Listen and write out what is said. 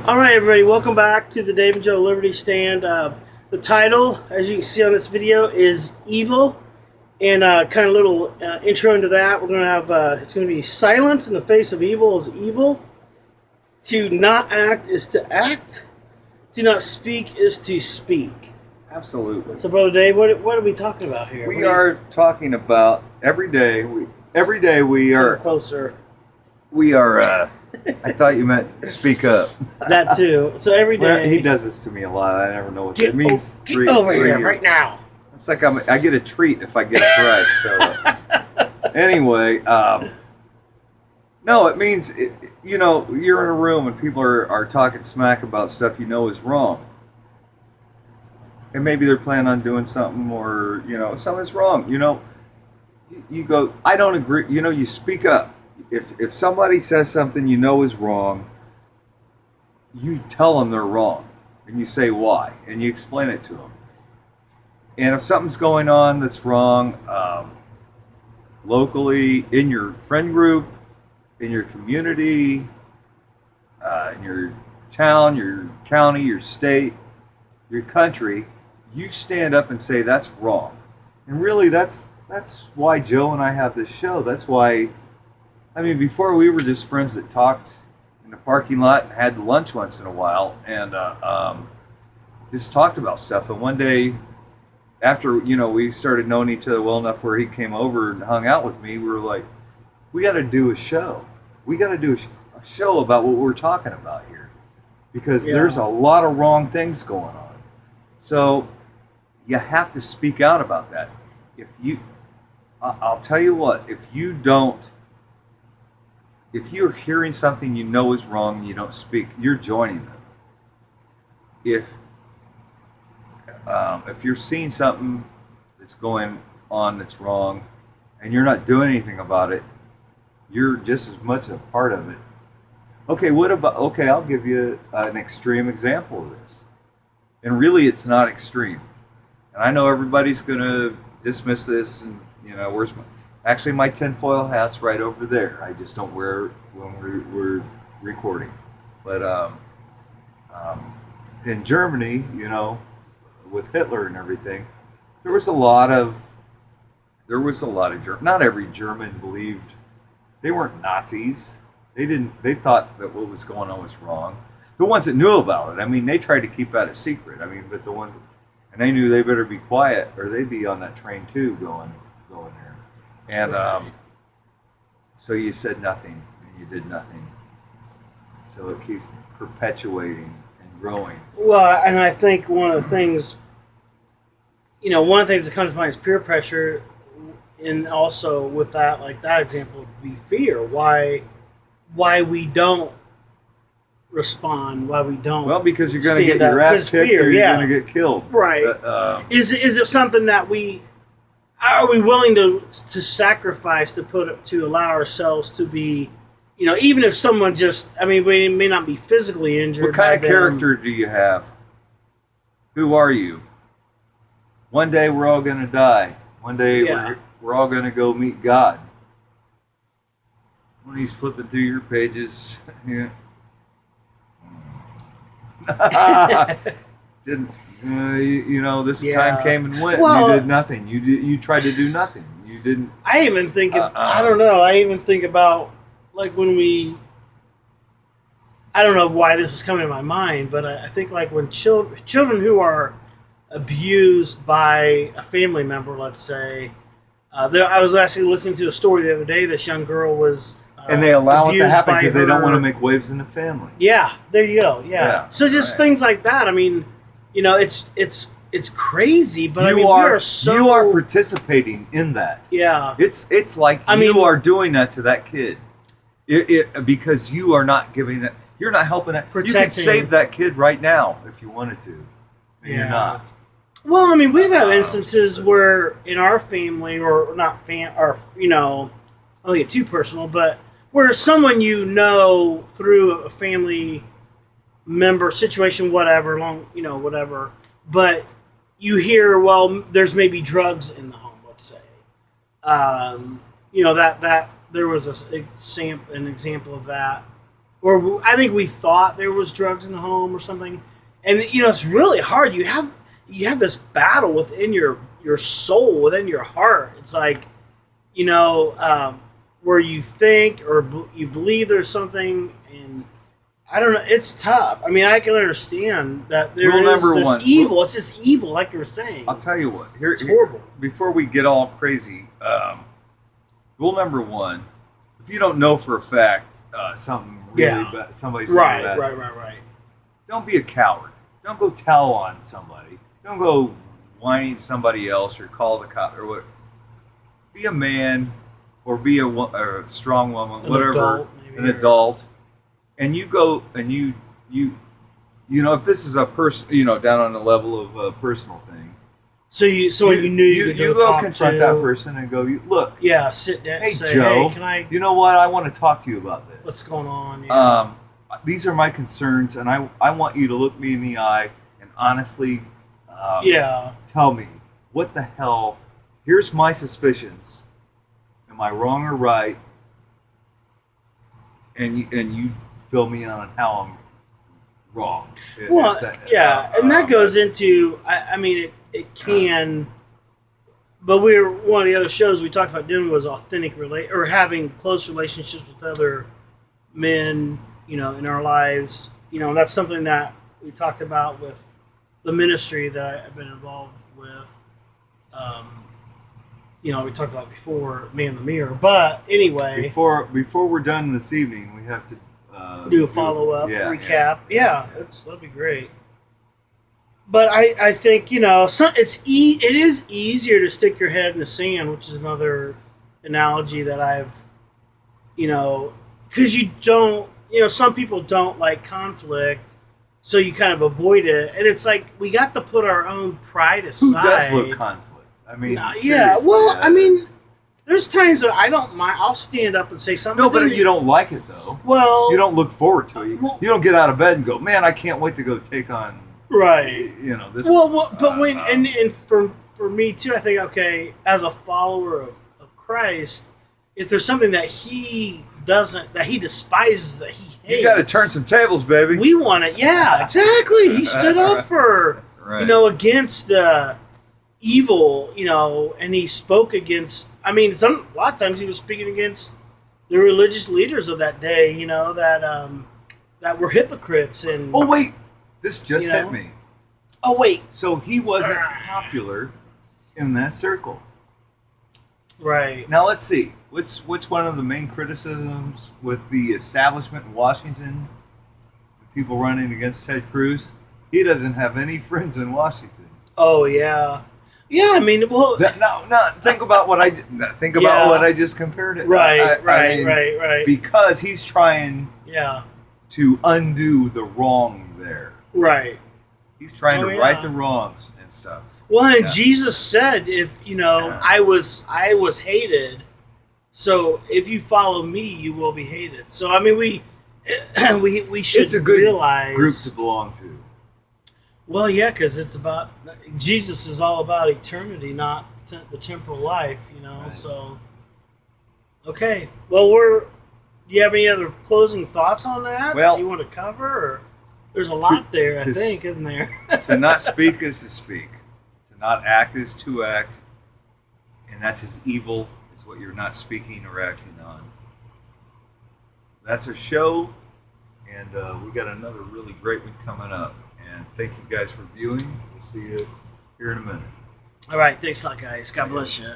All right, everybody, welcome back to the Dave and Joe Liberty Stand. The title, as you can see on this video, is Evil. And kind of little intro into that. We're going to have, it's going to be silence in the face of evil is evil. To not act is to act. To not speak is to speak. Absolutely. So, Brother Dave, what are we talking about here? We are talking about every day we are closer. We are. I thought you meant speak up. That too. So every day Well, he does this to me a lot. I never know what that means. Get over here right now. It's like I get a treat if I get it right. So anyway, no, it means you're in a room and people are talking smack about stuff you know is wrong, and maybe they're planning on doing something, or something's wrong. You go, I don't agree. You speak up. If somebody says something you know is wrong, you tell them they're wrong, and you say why, and you explain it to them. And if something's going on that's wrong, locally, in your friend group, in your community, in your town, your county, your state, your country, you stand up and say that's wrong. And really, that's why Joe and I have this show. That's why. I mean, before we were just friends that talked in the parking lot and had lunch once in a while, and just talked about stuff. And one day, after we started knowing each other well enough, where he came over and hung out with me, we were like, we got to do a show. We got to do a show about what we're talking about here, because there's a lot of wrong things going on. So you have to speak out about that. I'll tell you what, if you're hearing something you know is wrong and you don't speak, you're joining them. If you're seeing something that's going on that's wrong and you're not doing anything about it, you're just as much a part of it. Okay, I'll give you an extreme example of this. And really, it's not extreme. And I know everybody's going to dismiss this, and where's my tinfoil hat's right over there. I just don't wear it when we're recording. But in Germany, with Hitler and everything, there was a lot of not every German believed. They weren't Nazis. They thought that what was going on was wrong. The ones that knew about it, I mean, they tried to keep that a secret. I mean, but the ones, and they knew they better be quiet or they'd be on that train too, going there. And so you said nothing, and you did nothing. So it keeps perpetuating and growing. Well, and I think one of the things that comes to mind is peer pressure, and also with that, like that example, would be fear. Why we don't respond? Why we don't? Well, because you're going to get your ass kicked, or you're going to get killed. Right. Is it something that are we willing to sacrifice to allow ourselves to be, even if someone we may not be physically injured. What kind of character do you have? Who are you? One day we're all going to die. One day we're all going to go meet God. When he's flipping through your pages, didn't. This time came and went. Well, you did nothing. You tried to do nothing. You didn't. I even think. I don't know. I even think about like when we. I don't know why this is coming to my mind, but I think like when children who are abused by a family member, let's say, I was actually listening to a story the other day. This young girl was. And they allow it to happen because they don't want to make waves in the family. Yeah, there you go. Yeah. So just things like that. I mean. It's crazy, but we are participating in that. Yeah, it's like you are doing that to that kid, because you are not giving that. You're not helping that. You could save that kid right now if you wanted to, and you're not. Well, I mean, we've had instances where in our family, or not or I don't get too personal, but where someone through a family member situation, whatever, whatever, but you hear, well, there's maybe drugs in the home, let's say. That there was an example of that or I think we thought there was drugs in the home or something. And it's really hard. You have this battle within your soul, within your heart. It's like, where you think or you believe there's something, and I don't know. It's tough. I mean, I can understand that there Rule is number this one. evil. It's this evil, like you're saying. I'll tell you what. It's horrible. Before we get all crazy, rule number one: if you don't know for a fact something really bad, somebody's saying bad, Right. don't be a coward. Don't go tell on somebody. Don't go whining to somebody else or call the cop or what. Be a man or be a strong woman, whatever, an adult, and you go and you if this is a person, down on the level of a personal thing. So you knew you could go confront that person and go, look. Yeah, sit down. Hey, say, Joe. Hey, can I? You know what? I want to talk to you about this. What's going on? Yeah. These are my concerns, and I want you to look me in the eye and honestly, tell me what the hell. Here's my suspicions. Am I wrong or right? And you fill me in on how I'm wrong. Well, and that goes into. I mean, it can. But one of the other shows we talked about doing was authentic or having close relationships with other men, in our lives. And that's something that we talked about with the ministry that I've been involved with. We talked about before, Man in the Mirror. But anyway, before we're done this evening, we have to do a follow-up, recap. Yeah. That'd be great. But I think it is easier to stick your head in the sand, which is another analogy that I've, because you don't, some people don't like conflict, so you kind of avoid it, and it's like we got to put our own pride aside. Who does love conflict? I mean, yeah. Well, I mean, there's times that I don't mind. I'll stand up and say something. No, but you don't like it though. Well, you don't look forward to it. You don't get out of bed and go, man, I can't wait to go take on. Right. This. Well, but when and for me too, I think as a follower of Christ, if there's something that he doesn't, that he despises, that he hates, you got to turn some tables, baby. We want it. Yeah, exactly. He stood up for against the evil, and he spoke against. I mean, a lot of times he was speaking against the religious leaders of that day. That were hypocrites and. Oh wait. This just hit me. Oh, wait. So he wasn't popular in that circle. Right. Now let's see. What's one of the main criticisms with the establishment in Washington? People running against Ted Cruz? He doesn't have any friends in Washington. Oh, yeah. Yeah, I mean, well... No, think about what I what I just compared it. Right. Because he's trying to undo the wrong there. Right. He's trying to right the wrongs and stuff. Well, and Jesus said, if I was hated, so if you follow me, you will be hated. So I mean, we should it's a good realize group to belong to. Well, yeah, because it's about Jesus is all about eternity, not the temporal life. Right. So okay. Well, do you have any other closing thoughts on that? Well, you want to cover? Or? There's a lot there, I think, isn't there? To not speak is to speak. To not act is to act. And that's as evil as what you're not speaking or acting on. That's our show. And we got another really great one coming up. And thank you guys for viewing. We'll see you here in a minute. All right. Thanks a lot, guys. God bless you.